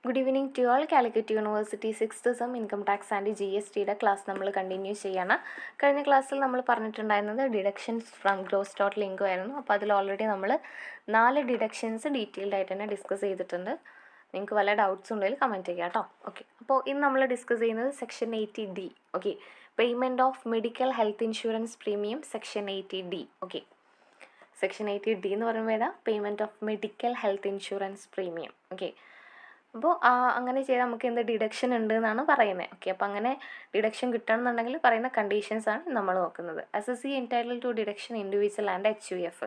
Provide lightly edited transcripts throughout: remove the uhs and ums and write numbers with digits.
Good evening to all. Calicut university 6th sem income tax and GSTയുടെ class നമ്മൾ continue ചെയ്യണം. കഴിഞ്ഞ ക്ലാസ്സിൽ നമ്മൾ പറഞ്ഞിട്ടുണ്ടായിരുന്നത് deductions from gross total income ആയിരുന്നു. അപ്പോൾ അതിൽ ഓൾറെഡി നമ്മൾ 4 ഡിഡക്ഷൻസ് ഡീറ്റെയിൽഡ് ആയിട്ട് തന്നെ ഡിസ്കസ് ചെയ്തിട്ടുണ്ട്. നിങ്ങൾക്ക് വല്ല ഡൗട്ട്സ് ഉണ്ടെങ്കിൽ കമൻറ്റ് ചെയ്യുക കേട്ടോ. ഓക്കെ, അപ്പോൾ ഇന്ന് നമ്മൾ ഡിസ്കസ് ചെയ്യുന്നത് section 80D. Okay, payment of medical health insurance premium section 80D. Okay, section 80D എന്ന് പറയുമ്പോൾ ഏതാ? Payment of medical health insurance premium. Okay, അപ്പോൾ അങ്ങനെ ചെയ്താൽ നമുക്ക് എന്ത് ഡിഡക്ഷൻ ഉണ്ട് എന്നാണ് പറയുന്നത്. ഓക്കെ, അപ്പോൾ അങ്ങനെ ഡിഡക്ഷൻ കിട്ടണമെന്നുണ്ടെങ്കിൽ പറയുന്ന കണ്ടീഷൻസാണ് നമ്മൾ നോക്കുന്നത്. SSC entitle to deduction individual and HUF.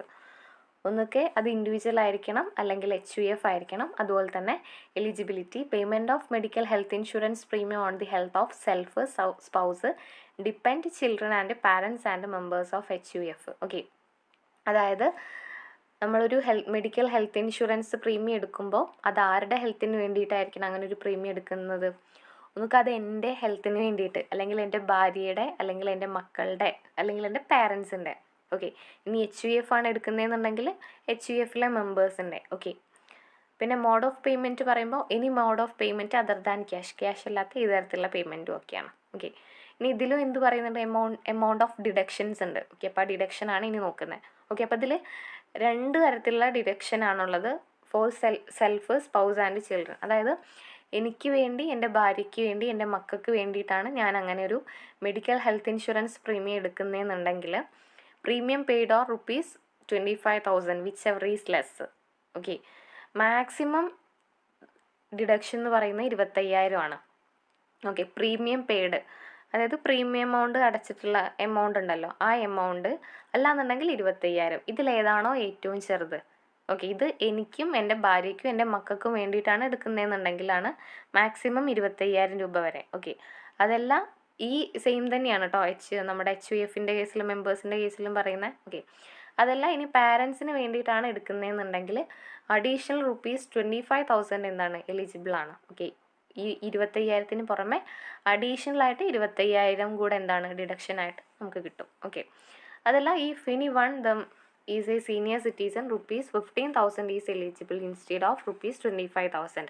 ഒന്നൊക്കെ അത് ഇൻഡിവിജ്വൽ ആയിരിക്കണം അല്ലെങ്കിൽ HUF ആയിരിക്കണം. അതുപോലെ തന്നെ eligibility payment of medical health insurance premium on the health of self, spouse, depend children and parents and members of HUF. Okay, അതായത് നമ്മളൊരു medical health insurance premium എടുക്കുമ്പോൾ അത് ആരുടെ ഹെൽത്തിന് വേണ്ടിയിട്ടായിരിക്കണം അങ്ങനെ ഒരു പ്രീമിയം എടുക്കുന്നത്? ഒന്നുകിൽ അത് എൻ്റെ ഹെൽത്തിന് വേണ്ടിയിട്ട്, അല്ലെങ്കിൽ എൻ്റെ ഭാര്യയുടെ, അല്ലെങ്കിൽ എൻ്റെ മക്കളുടെ, അല്ലെങ്കിൽ എൻ്റെ പാരൻസിൻ്റെ. ഓക്കെ, ഇനി HUF ആണ് എടുക്കുന്നതെന്നുണ്ടെങ്കിൽ HUFലെ മെമ്പേഴ്സിൻ്റെ. ഓക്കെ, പിന്നെ മോഡ് ഓഫ് പേയ്മെൻറ്റ് പറയുമ്പോൾ ഇനി mode of payment other than cash അല്ലാത്ത ഈ തരത്തിലുള്ള പേയ്മെൻറ്റും ഒക്കെയാണ്. ഓക്കെ, ഇനി ഇതിലും എന്ത് പറയുന്നുണ്ട്? എമൗണ്ട് ഓഫ് ഡിഡക്ഷൻസ് ഉണ്ട്. ഓക്കെ, അപ്പോൾ ആ ഡിഡക്ഷനാണ് ഇനി നോക്കുന്നത്. ഓക്കെ, അപ്പോൾ ഇതിൽ 2 തരത്തിലുള്ള ഡിഡക്ഷനാണുള്ളത്. For self, spouse and children. അതായത് എനിക്ക് വേണ്ടി, എൻ്റെ ഭാര്യയ്ക്ക് വേണ്ടി, എൻ്റെ മക്കൾക്ക് വേണ്ടിയിട്ടാണ് ഞാൻ അങ്ങനെ ഒരു മെഡിക്കൽ ഹെൽത്ത് ഇൻഷുറൻസ് പ്രീമിയം എടുക്കുന്നതെന്നുണ്ടെങ്കിൽ premium paid or ₹25,000 whichever is less. Okay, maximum deduction എന്ന് പറയുന്നത് 25,000 ആണ്. ഓക്കെ, പ്രീമിയം പെയ്ഡ് അതായത് പ്രീമിയം എമൗണ്ട് അടച്ചിട്ടുള്ള എമൗണ്ട് ഉണ്ടല്ലോ, ആ എമൗണ്ട് അല്ലാന്നുണ്ടെങ്കിൽ 25,000. ഇതിലേതാണോ ഏറ്റവും ചെറുത്? ഓക്കെ, ഇത് എനിക്കും എൻ്റെ ഭാര്യയ്ക്കും എൻ്റെ മക്കൾക്കും വേണ്ടിയിട്ടാണ് എടുക്കുന്നതെന്നുണ്ടെങ്കിലാണ് മാക്സിമം 25,000 രൂപ വരെ. ഓക്കെ, അതെല്ലാം ഈ സെയിം തന്നെയാണ് കേട്ടോ. നമ്മുടെ HUFൻ്റെ കേസിലും മെമ്പേഴ്സിൻ്റെ കേസിലും പറയുന്നത്. ഓക്കെ, അതല്ല ഇനി പാരൻസിന് വേണ്ടിയിട്ടാണ് എടുക്കുന്നതെന്നുണ്ടെങ്കിൽ അഡീഷണൽ ₹25,000 എന്താണ് എലിജിബിൾ ആണ്. ഓക്കെ, ഈ 25,000-ന് പുറമെ അഡീഷണലായിട്ട് 25,000 കൂടെ എന്താണ് ഡിഡക്ഷനായിട്ട് നമുക്ക് കിട്ടും. ഓക്കെ, അതല്ല if any one them is a senior citizen ₹15,000 is eligible instead of ₹25,000.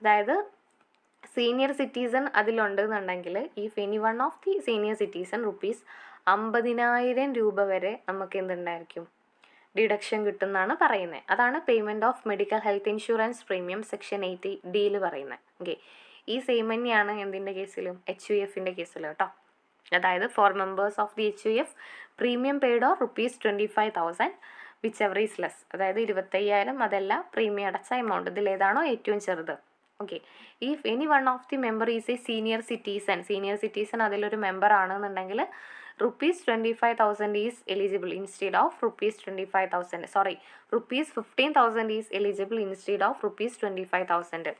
അതായത് സീനിയർ സിറ്റിസൺ അതിലുണ്ടെന്നുണ്ടെങ്കിൽ if any one of the senior citizen ₹50,000 രൂപ വരെ നമുക്ക് എന്തുണ്ടായിരിക്കും? ഡിഡക്ഷൻ കിട്ടുമെന്നാണ് പറയുന്നത്. അതാണ് payment of medical health insurance premium section 80Dയിൽ പറയുന്നത്. ഓക്കെ, ഈ സെയിം തന്നെയാണ് എന്തിൻ്റെ കേസിലും HUFൻ്റെ കേസിലും കേട്ടോ. അതായത് for members of the HUF premium paid or ₹25,000 whichever is less. അതായത് 25,000 അതല്ല പ്രീമിയം അടച്ച എമൗണ്ട്, ഇതിലേതാണോ ഏറ്റവും ചെറുത്. Okay, if any one of the member is a senior citizen അതിലൊരു മെമ്പർ ആണെന്നുണ്ടെങ്കിൽ ₹25,000 is eligible instead of ₹15,000 is eligible instead of ₹25,000.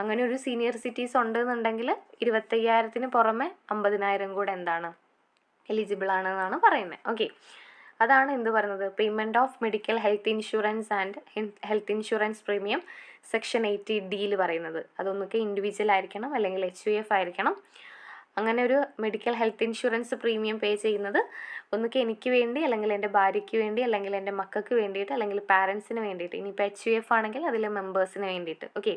അങ്ങനെ ഒരു സീനിയർ സിറ്റീസ് ഉണ്ടെന്നുണ്ടെങ്കിൽ 25,000-ന് പുറമെ 50,000 കൂടെ എന്താണ് എലിജിബിൾ ആണെന്നാണ് പറയുന്നത്. ഓക്കെ, അതാണ് എന്ത് പറയുന്നത്? Payment of medical health insurance and health insurance premium section 80Dയിൽ പറയുന്നത്. അതൊന്നൊക്കെ ഇൻഡിവിജ്വൽ ആയിരിക്കണം അല്ലെങ്കിൽ HUF ആയിരിക്കണം. അങ്ങനെ ഒരു medical health insurance premium pay ചെയ്യുന്നത് ഒന്നുകിൽ എനിക്ക് വേണ്ടി, അല്ലെങ്കിൽ എൻ്റെ ഭാര്യയ്ക്ക് വേണ്ടി, അല്ലെങ്കിൽ എൻ്റെ മക്കൾക്ക് വേണ്ടിയിട്ട്, അല്ലെങ്കിൽ പാരൻസിന് വേണ്ടിയിട്ട്. ഇനിയിപ്പോൾ HUF ആണെങ്കിൽ അതിലെ മെമ്പേഴ്സിന് വേണ്ടിയിട്ട്. ഓക്കെ,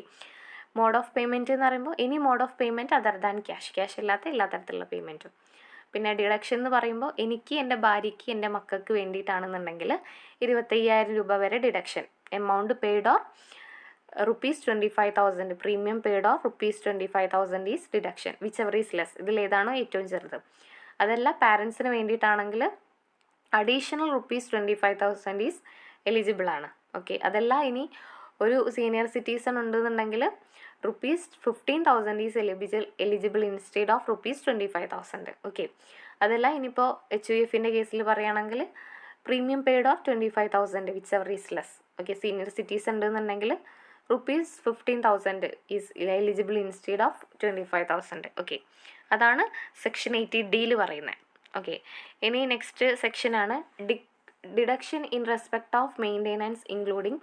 മോഡ് ഓഫ് പേയ്മെൻറ്റ് എന്ന് പറയുമ്പോൾ ഇനി mode of payment other than cash അല്ലാത്ത എല്ലാ തരത്തിലുള്ള പേയ്മെൻറ്റും. പിന്നെ ഡിഡക്ഷൻ എന്ന് പറയുമ്പോൾ എനിക്ക്, എൻ്റെ ഭാര്യയ്ക്ക്, എൻ്റെ മക്കൾക്ക് വേണ്ടിയിട്ടാണെന്നുണ്ടെങ്കിൽ 25,000 രൂപ വരെ deduction. Amount paid or ₹25,000 premium paid or ₹25,000 is deduction whichever is less. ഇതിലേതാണോ ഏറ്റവും ചെറുത്. അതല്ല പാരൻസിന് വേണ്ടിയിട്ടാണെങ്കിൽ അഡീഷണൽ ₹25,000 ഈസ് എലിജിബിൾ ആണ്. ഓക്കെ, അതല്ല ഇനി ഒരു സീനിയർ സിറ്റിസൺ ഉണ്ടെന്നുണ്ടെങ്കിൽ ₹15,000 is eligible instead of ₹25,000. Okay, അതല്ല ഇനിയിപ്പോൾ HUFൻ്റെ കേസിൽ പറയുകയാണെങ്കിൽ premium paid or ₹25,000 whichever is less. Okay, senior citizen ഉണ്ടെന്നുണ്ടെങ്കിൽ ₹15,000 is eligible instead of ₹25,000. Okay, അതാണ് സെക്ഷൻ 80Dയിൽ പറയുന്നത്. ഓക്കെ, ഇനി നെക്സ്റ്റ് സെക്ഷനാണ് deduction in respect of maintenance including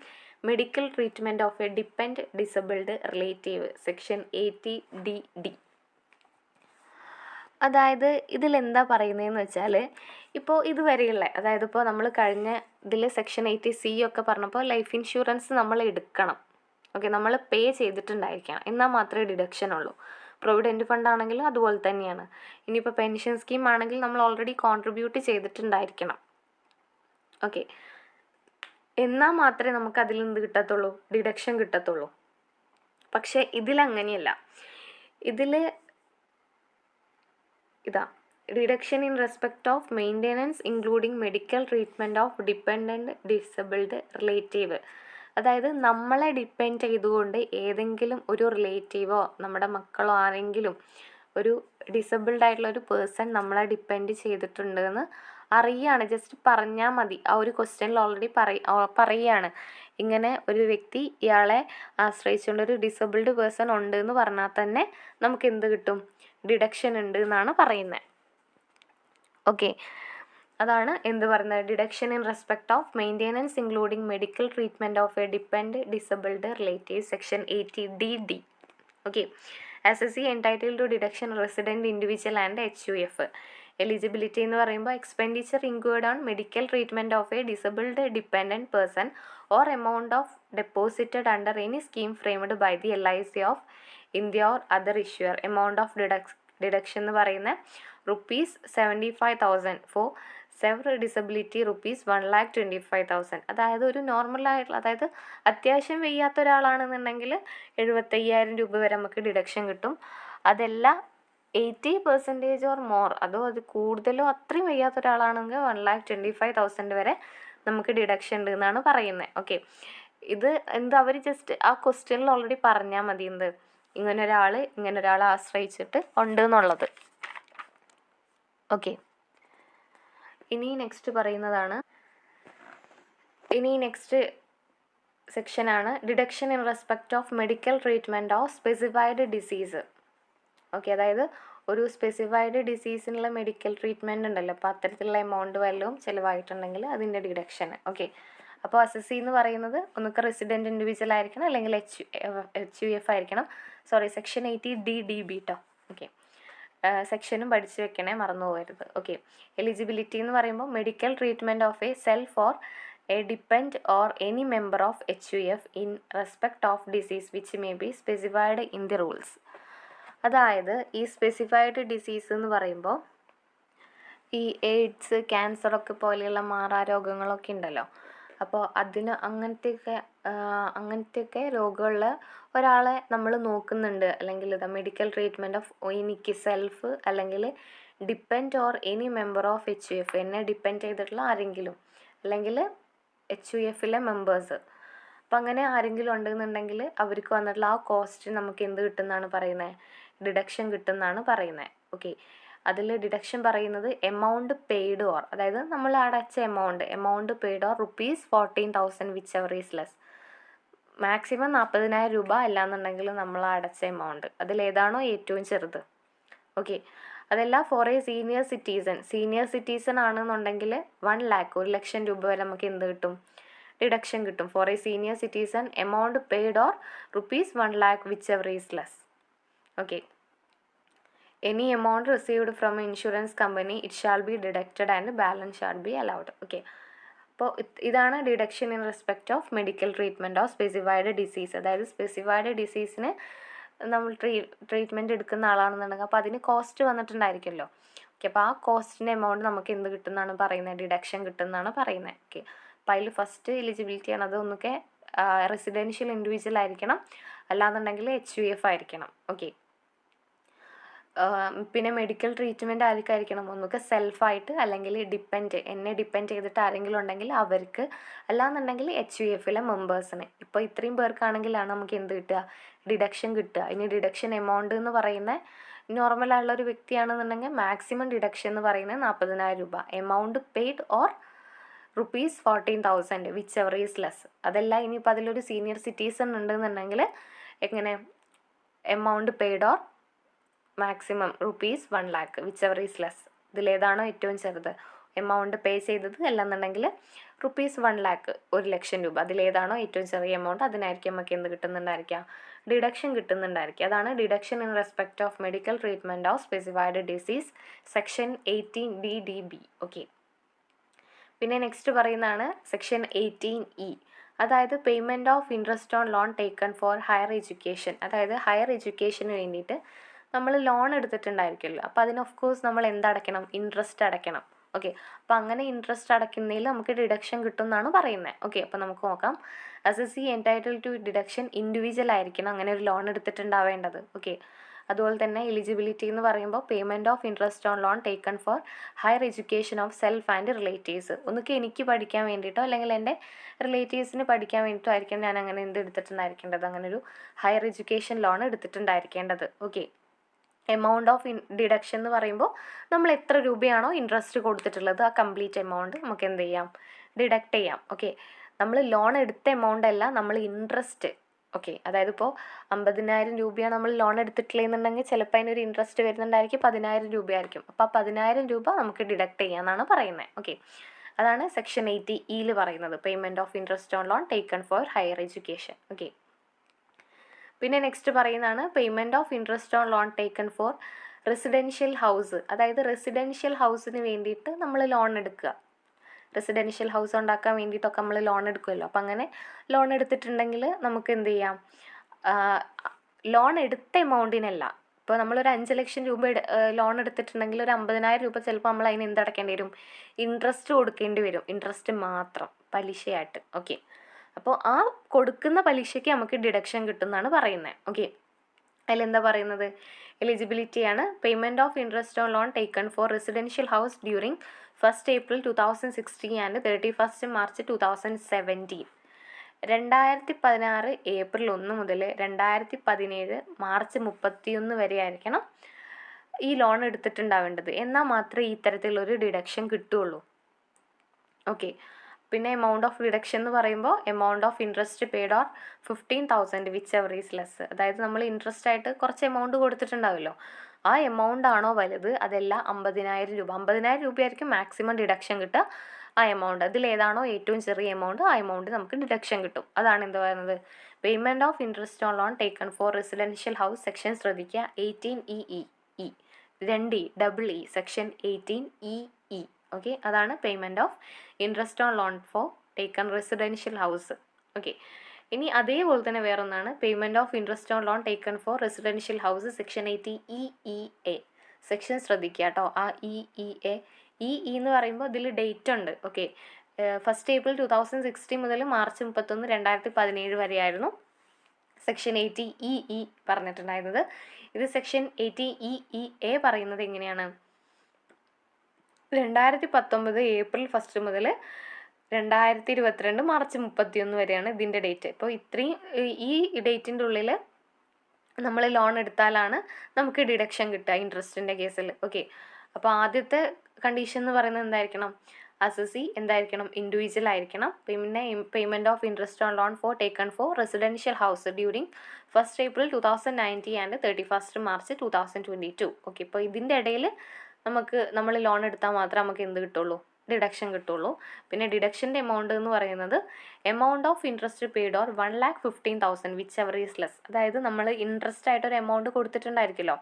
medical treatment of a depend disabled relative section 80DD. അതായത് ഇതിലെന്താ പറയുന്നതെന്ന് വെച്ചാൽ ഇപ്പോൾ ഇതുവരെയുള്ള, അതായത് ഇപ്പോൾ നമ്മൾ കഴിഞ്ഞ ഇതിൽ സെക്ഷൻ 80C ഒക്കെ പറഞ്ഞപ്പോൾ ലൈഫ് ഇൻഷുറൻസ് നമ്മൾ എടുക്കണം. ഓക്കെ, നമ്മൾ പേ ചെയ്തിട്ടുണ്ടായിരിക്കണം, എന്നാൽ മാത്രമേ ഡിഡക്ഷൻ ഉള്ളൂ. പ്രൊവിഡൻറ്റ് ഫണ്ട് ആണെങ്കിലും അതുപോലെ തന്നെയാണ്. ഇനിയിപ്പോൾ പെൻഷൻ സ്കീം ആണെങ്കിൽ നമ്മൾ ഓൾറെഡി കോൺട്രിബ്യൂട്ട് ചെയ്തിട്ടുണ്ടായിരിക്കണം. ഓക്കെ, എന്നാൽ മാത്രമേ നമുക്ക് അതിൽ എന്ത് കിട്ടത്തുള്ളൂ, ഡിഡക്ഷൻ കിട്ടത്തുള്ളൂ. പക്ഷേ ഇതിലങ്ങനെയല്ല. ഇതിൽ ഇതാ reduction in respect of maintenance including medical treatment of dependent disabled relative. അതായത് നമ്മളെ ഡിപ്പെൻഡ് ചെയ്തുകൊണ്ട് ഏതെങ്കിലും ഒരു റിലേറ്റീവോ നമ്മുടെ മക്കളോ ആരെങ്കിലും ഒരു ഡിസബിൾഡ് ആയിട്ടുള്ള ഒരു പേഴ്സൺ നമ്മളെ ഡിപ്പെൻഡ് ചെയ്തിട്ടുണ്ടെന്ന് അറിയുകയാണ്, ജസ്റ്റ് പറഞ്ഞാൽ മതി. ആ ഒരു ക്വസ്റ്റ്യനിൽ ഓൾറെഡി പറയുകയാണ്, ഇങ്ങനെ ഒരു വ്യക്തി ഇയാളെ ആശ്രയിച്ചുകൊണ്ട് ഒരു ഡിസബിൾഡ് പേഴ്സൺ ഉണ്ട് എന്ന് പറഞ്ഞാൽ തന്നെ നമുക്ക് എന്ത് കിട്ടും, ഡിഡക്ഷൻ ഉണ്ട് എന്നാണ് പറയുന്നത്. ഓക്കെ, അതാണ് എന്ത് പറയുന്നത്, deduction in respect of maintenance including medical treatment of a depend disabled relative, section 80D. Okay, SSC entitled to deduction resident individual and HUF. Eligibility എന്ന് പറയുമ്പോൾ expenditure include on medical treatment of a disabled dependent person or amount of deposited under any scheme framed by the LIC of India or other issuer. Amount of deduction എന്ന് പറയുന്നത് ₹75,000 four sever disability, ₹1,25,000. അതായത് ഒരു നോർമലായിട്ടുള്ള, അതായത് അത്യാവശ്യം വയ്യാത്ത ഒരാളാണെന്നുണ്ടെങ്കിൽ 75,000 വരെ നമുക്ക് ഡിഡക്ഷൻ കിട്ടും. അതല്ല 80% ഓർ മോർ, അതോ അത് കൂടുതലോ അത്രയും വയ്യാത്ത ഒരാളാണെങ്കിൽ 1,25,000 വരെ നമുക്ക് ഡിഡക്ഷൻ ഉണ്ട് എന്നാണ് പറയുന്നത്. ഓക്കെ, ഇത് എന്താ അവർ ജസ്റ്റ് ആ ക്വസ്റ്റ്യനിൽ ഓൾറെഡി പറഞ്ഞാൽ മതി, എന്ത് ഇങ്ങനെ ഒരാളെ ആശ്രയിച്ചിട്ട് ഉണ്ട് എന്നുള്ളത്. ഓക്കെ, ഇനി നെക്സ്റ്റ് സെക്ഷനാണ് deduction in respect of medical treatment of specified disease. Okay, അതായത് ഒരു സ്പെസിഫൈഡ് ഡിസീസിനുള്ള മെഡിക്കൽ ട്രീറ്റ്മെൻറ്റ് ഉണ്ടല്ലോ, അപ്പോൾ അത്തരത്തിലുള്ള എമൗണ്ട് വല്ലതും ചിലവായിട്ടുണ്ടെങ്കിൽ അതിൻ്റെ ഡിഡക്ഷൻ. ഓക്കെ, അപ്പോൾ SSC എന്ന് പറയുന്നത് ഒന്നുകിൽ റെസിഡൻറ്റ് ഇൻഡിവിജ്വൽ ആയിരിക്കണം, അല്ലെങ്കിൽ HUF ആയിരിക്കണം. സെക്ഷൻ 80DDB കേട്ടോ. ഓക്കെ, സെക്ഷനും പഠിച്ചു വെക്കണേ, മറന്നു പോകരുത്. ഓക്കെ, എലിജിബിലിറ്റി എന്ന് പറയുമ്പോൾ medical treatment of A self or A depend or any member of HUF in respect of disease which may be specified in the rules. അതായത് ഈ സ്പെസിഫൈഡ് ഡിസീസ് എന്ന് പറയുമ്പോൾ ഈ എയ്ഡ്സ്, ക്യാൻസറൊക്കെ പോലെയുള്ള മാറാരോഗങ്ങളൊക്കെ ഉണ്ടല്ലോ, അപ്പോൾ അങ്ങനത്തെയൊക്കെ രോഗമുള്ള ഒരാളെ നമ്മൾ നോക്കുന്നുണ്ട്, അല്ലെങ്കിൽ ഇതാ മെഡിക്കൽ ട്രീറ്റ്മെൻറ്റ് ഓഫ് എനിക്ക് സെൽഫ് അല്ലെങ്കിൽ depend or any member of HUF, എന്നെ ഡിപ്പെൻഡ് ചെയ്തിട്ടുള്ള ആരെങ്കിലും, അല്ലെങ്കിൽ HUFലെ മെമ്പേഴ്സ്. അപ്പം അങ്ങനെ ആരെങ്കിലും ഉണ്ടെന്നുണ്ടെങ്കിൽ അവർക്ക് വന്നിട്ടുള്ള ആ കോസ്റ്റ് നമുക്ക് എന്ത് കിട്ടുമെന്നാണ് പറയുന്നത്, ഡിഡക്ഷൻ കിട്ടുമെന്നാണ് പറയുന്നത്. ഓക്കെ, അതിൽ ഡിഡക്ഷൻ പറയുന്നത് എമൗണ്ട് പെയ്ഡ് ഓർ, അതായത് നമ്മൾ അടച്ച amount paid or ₹14,000 whichever is less. Maximum 40,000 അല്ലാന്നുണ്ടെങ്കിൽ നമ്മൾ അടച്ച എമൗണ്ട് അതിലേതാണോ ഏറ്റവും ചെറുത്. ഓക്കെ, അതല്ല ഫോർ എ സീനിയർ സിറ്റിസൺ ആണെന്നുണ്ടെങ്കിൽ 1,00,000 വരെ നമുക്ക് എന്ത് കിട്ടും, ഡിഡക്ഷൻ കിട്ടും. For a senior citizen amount paid or ₹1,00,000 whichever is less. Okay, any amount received from insurance company it shall be deducted and balance shall be allowed. Okay, അപ്പോൾ ഇതാണ് deduction in respect of medical treatment of specified disease. അതായത് specified ഡിസീസിന് നമ്മൾ treatment എടുക്കുന്ന ആളാണെന്നുണ്ടെങ്കിൽ അപ്പോൾ അതിന് cost വന്നിട്ടുണ്ടായിരിക്കുമല്ലോ. Okay, അപ്പോൾ ആ കോസ്റ്റിൻ്റെ എമൗണ്ട് നമുക്ക് എന്ത് കിട്ടുമെന്നാണ് പറയുന്നത്, ഡിഡക്ഷൻ കിട്ടുമെന്നാണ് പറയുന്നത്. ഓക്കെ, അപ്പോൾ അതിൽ ഫസ്റ്റ് എലിജിബിലിറ്റി ആണ്, അത് ഒന്നൊക്കെ റെസിഡൻഷ്യൽ ഇൻഡിവിജ്വൽ ആയിരിക്കണം, അല്ലാന്നുണ്ടെങ്കിൽ HUF ആയിരിക്കണം. ഓക്കെ, പിന്നെ മെഡിക്കൽ ട്രീറ്റ്മെൻറ്റ് ആർക്കായിരിക്കണം, ഒന്നുകിൽ സെൽഫായിട്ട്, അല്ലെങ്കിൽ എന്നെ ഡിപ്പെൻഡ് ചെയ്തിട്ട് ആരെങ്കിലും ഉണ്ടെങ്കിൽ അവർക്ക്, അല്ലാന്നുണ്ടെങ്കിൽ HUFലെ മെമ്പേഴ്സിന്. ഇപ്പോൾ ഇത്രയും പേർക്കാണെങ്കിലാണ് നമുക്ക് എന്ത് കിട്ടുക, ഡിഡക്ഷൻ കിട്ടുക. ഇനി ഡിഡക്ഷൻ എമൗണ്ട് എന്ന് പറയുന്നത് നോർമലായുള്ള ഒരു വ്യക്തിയാണെന്നുണ്ടെങ്കിൽ മാക്സിമം ഡിഡക്ഷൻ എന്ന് പറയുന്നത് ₹40,000. Amount paid or ₹14,000 whichever is less. അതല്ല ഇനിയിപ്പോൾ അതിലൊരു സീനിയർ സിറ്റിസൺ ഉണ്ടെന്നുണ്ടെങ്കിൽ എങ്ങനെ, amount paid or maximum ₹1,00,000 whichever is less. ഇതിലേതാണോ ഏറ്റവും ചെറുത്, എമൗണ്ട് പേ ചെയ്തത്, അല്ലെന്നുണ്ടെങ്കിൽ ₹1,00,000 1,00,000, അതിലേതാണോ ഏറ്റവും ചെറിയ എമൗണ്ട് അതിനായിരിക്കും നമുക്ക് എന്ത് കിട്ടുന്നുണ്ടായിരിക്കുക, ഡിഡക്ഷൻ കിട്ടുന്നുണ്ടായിരിക്കുക. അതാണ് deduction in respect of medical treatment of specified disease, section 18DDB. Okay, പിന്നെ നെക്സ്റ്റ് പറയുന്നതാണ് സെക്ഷൻ 18E. അതായത് payment of interest on loan taken four higher education, അതായത് ഹയർ എഡ്യൂക്കേഷന് വേണ്ടിയിട്ട് നമ്മൾ ലോൺ എടുത്തിട്ടുണ്ടായിരിക്കുമല്ലോ. അപ്പോൾ അതിന് ഓഫ് കോഴ്സ് നമ്മൾ എന്തടയ്ക്കണം? ഇൻട്രസ്റ്റ് അടയ്ക്കണം. ഓക്കെ, അപ്പോൾ അങ്ങനെ ഇൻട്രസ്റ്റ് അടയ്ക്കുന്നതിൽ നമുക്ക് ഡിഡക്ഷൻ കിട്ടും എന്നാണ് പറയുന്നത്. ഓക്കെ, അപ്പോൾ നമുക്ക് നോക്കാം. Assessee entitle to deduction individual ആയിരിക്കണം അങ്ങനെ ഒരു ലോൺ എടുത്തിട്ടുണ്ടാവേണ്ടത്. ഓക്കെ, അതുപോലെ തന്നെ എലിജിബിലിറ്റി എന്ന് പറയുമ്പോൾ payment of interest on loan taken four higher education of self and relatives. ഒന്നുകിൽ എനിക്ക് പഠിക്കാൻ വേണ്ടിയിട്ടോ അല്ലെങ്കിൽ എൻ്റെ റിലേറ്റീവ്സിന് പഠിക്കാൻ വേണ്ടിയിട്ടോ ആയിരിക്കും ഞാൻ അങ്ങനെ എടുത്തിട്ടുണ്ടായിരിക്കേണ്ടത്, അങ്ങനെ ഒരു ഹയർ എഡ്യൂക്കേഷൻ ലോൺ എടുത്തിട്ടുണ്ടായിരിക്കേണ്ടത്. ഓക്കെ, എമൗണ്ട് ഓഫ് ഡിഡക്ഷൻ എന്ന് പറയുമ്പോൾ നമ്മൾ എത്ര രൂപയാണോ ഇൻട്രസ്റ്റ് കൊടുത്തിട്ടുള്ളത് ആ കംപ്ലീറ്റ് എമൗണ്ട് നമുക്ക് എന്ത് ചെയ്യാം? ഡിഡക്റ്റ് ചെയ്യാം. ഓക്കെ, നമ്മൾ ലോൺ എടുത്ത എമൗണ്ട് അല്ല, നമ്മൾ ഇൻട്രസ്റ്റ്. ഓക്കെ, അതായത് ഇപ്പോൾ 50,000 രൂപയാണ് നമ്മൾ ലോൺ എടുത്തിട്ടില്ലെന്നുണ്ടെങ്കിൽ ചിലപ്പോൾ അതിനൊരു ഇൻട്രസ്റ്റ് വരുന്നുണ്ടായിരിക്കും 10,000 രൂപയായിരിക്കും. അപ്പോൾ ആ 10,000 രൂപ നമുക്ക് ഡിഡക്റ്റ് ചെയ്യാമെന്നാണ് പറയുന്നത്. ഓക്കെ, അതാണ് സെക്ഷൻ 80E പറയുന്നത്, payment of interest on loan taken four higher education. Okay, പിന്നെ നെക്സ്റ്റ് പറയുന്നതാണ് payment of interest on loan taken for residential house. അതായത് റെസിഡൻഷ്യൽ ഹൗസിന് വേണ്ടിയിട്ട് നമ്മൾ ലോൺ എടുക്കുക. റെസിഡൻഷ്യൽ ഹൗസ് ഉണ്ടാക്കാൻ വേണ്ടിയിട്ടൊക്കെ നമ്മൾ ലോൺ എടുക്കുമല്ലോ. അപ്പം അങ്ങനെ ലോൺ എടുത്തിട്ടുണ്ടെങ്കിൽ നമുക്ക് എന്ത് ചെയ്യാം? ലോൺ എടുത്ത എമൗണ്ടിനല്ല, ഇപ്പോൾ നമ്മളൊരു 5 ലക്ഷം രൂപ ലോൺ എടുത്തിട്ടുണ്ടെങ്കിൽ ഒരു 50,000 രൂപ ചിലപ്പോൾ നമ്മൾ അതിന് എന്തടക്കേണ്ടി വരും? ഇൻട്രസ്റ്റ് കൊടുക്കേണ്ടി വരും. ഇൻട്രസ്റ്റ് മാത്രം, പലിശയായിട്ട്. ഓക്കെ, അപ്പോൾ ആ കൊടുക്കുന്ന പലിശയ്ക്ക് നമുക്ക് ഡിഡക്ഷൻ കിട്ടുമെന്നാണ് പറയുന്നത്. ഓക്കെ, അതിലെന്താ പറയുന്നത്? എലിജിബിലിറ്റിയാണ് payment of interest on loan taken for residential house during 1 April 2016 and 31 March 2017. 2016 April 1 മുതൽ 2017 മാർച്ച് 31 വരെ ആയിരിക്കണം ഈ ലോൺ എടുത്തിട്ടുണ്ടാവേണ്ടത്. എന്നാൽ മാത്രമേ ഈ തരത്തിലുള്ളൊരു ഡിഡക്ഷൻ കിട്ടുകയുള്ളൂ. ഓക്കെ, പിന്നെ എമൗണ്ട് ഓഫ് ഡിഡക്ഷൻ എന്ന് പറയുമ്പോൾ amount of interest paid or 15,000 which ever is less. അതായത് നമ്മൾ ഇൻട്രസ്റ്റ് ആയിട്ട് കുറച്ച് എമൗണ്ട് കൊടുത്തിട്ടുണ്ടാവുമല്ലോ, ആ എമൗണ്ട് ആണോ വലുത് അതല്ല 50,000 രൂപ. 50,000 രൂപയായിരിക്കും മാക്സിമം ഡിഡക്ഷൻ കിട്ടുക. ആ എമൗണ്ട് അതിലേതാണോ ഏറ്റവും ചെറിയ എമൗണ്ട് ആ എമൗണ്ട് നമുക്ക് ഡിഡക്ഷൻ കിട്ടും. അതാണ് എന്ത് പറയുന്നത്? Payment of interest on loan taken for residential house section ശ്രദ്ധിക്കുക 18EE 2E section 18EE. Okay, അതാണ് payment of interest on loan for taken residential house. Okay, ഇനി അതേപോലെ തന്നെ വേറൊന്നാണ് payment of interest on loan taken for residential house section 80EEA. Section ശ്രദ്ധിക്കുക കേട്ടോ. ആ EEA എന്ന് പറയുമ്പോൾ ഇതിൽ ഡേറ്റ് ഉണ്ട്. ഓക്കെ, 1 April 2016 മുതൽ മാർച്ച് 31, 2017 വരെയായിരുന്നു സെക്ഷൻ 80EE പറഞ്ഞിട്ടുണ്ടായിരുന്നത്. ഇത് സെക്ഷൻ 80EEA പറയുന്നത് എങ്ങനെയാണ്? 2019 ഏപ്രിൽ 1 മുതൽ 2022 മാർച്ച് 31 വരെയാണ് ഇതിൻ്റെ ഡേറ്റ്. ഇപ്പോൾ ഇത്രയും ഈ ഡേറ്റിൻ്റെ ഉള്ളിൽ നമ്മൾ ലോൺ എടുത്താലാണ് നമുക്ക് ഡിഡക്ഷൻ കിട്ടുക ഇൻട്രസ്റ്റിൻ്റെ കേസിൽ. ഓക്കെ, അപ്പോൾ ആദ്യത്തെ കണ്ടീഷൻ എന്ന് പറയുന്നത് എന്തായിരിക്കണം? അസസി എന്തായിരിക്കണം? ഇൻഡിവിജ്വൽ ആയിരിക്കണം. പിന്നെ payment of interest on loan for taken for residential house during 1 April 2019 and 31 March 2022. Okay, ഇപ്പോൾ ഇതിൻ്റെ ഇടയിൽ നമ്മൾ ലോൺ എടുത്താൽ മാത്രമേ നമുക്ക് എന്ത് കിട്ടുള്ളൂ? ഡിഡക്ഷൻ കിട്ടുള്ളൂ. പിന്നെ ഡിഡക്ഷൻ്റെ എമൗണ്ട് എന്ന് പറയുന്നത് amount of interest paid or 1,15,000 which ever is less. അതായത് നമ്മൾ ഇൻട്രസ്റ്റ് ആയിട്ട് ഒരു എമൗണ്ട് കൊടുത്തിട്ടുണ്ടായിരിക്കുമല്ലോ,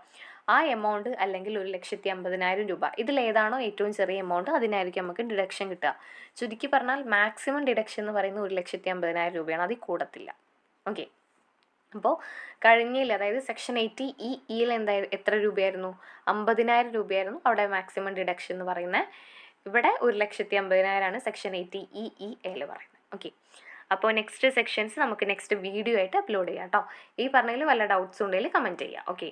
ആ എമൗണ്ട് അല്ലെങ്കിൽ 1,50,000 രൂപ ഇതിലേതാണോ ഏറ്റവും ചെറിയ എമൗണ്ട് അതിനായിരിക്കും നമുക്ക് ഡിഡക്ഷൻ കിട്ടുക. ചുരുക്കി പറഞ്ഞാൽ മാക്സിമം ഡിഡക്ഷൻ എന്ന് പറയുന്നത് 1,50,000 രൂപയാണ്, അതിൽ കൂടത്തില്ല. ഓക്കെ, അപ്പോൾ കഴിഞ്ഞില്ല, അതായത് സെക്ഷൻ 80EEയിൽ എത്ര രൂപയായിരുന്നു? 50,000 രൂപയായിരുന്നു അവിടെ മാക്സിമം ഡിഡക്ഷൻ എന്ന് പറയുന്നത്. ഇവിടെ 1,50,000 സെക്ഷൻ 80EEയിൽ പറയുന്നത്. ഓക്കെ, അപ്പോൾ നെക്സ്റ്റ് സെക്ഷൻസ് നമുക്ക് നെക്സ്റ്റ് വീഡിയോ ആയിട്ട് അപ്ലോഡ് ചെയ്യാം കേട്ടോ. ഈ പറഞ്ഞതിൽ വല്ല ഡൗട്ട്സ് ഉണ്ടെങ്കിൽ കമൻറ്റ് ചെയ്യാം. ഓക്കെ.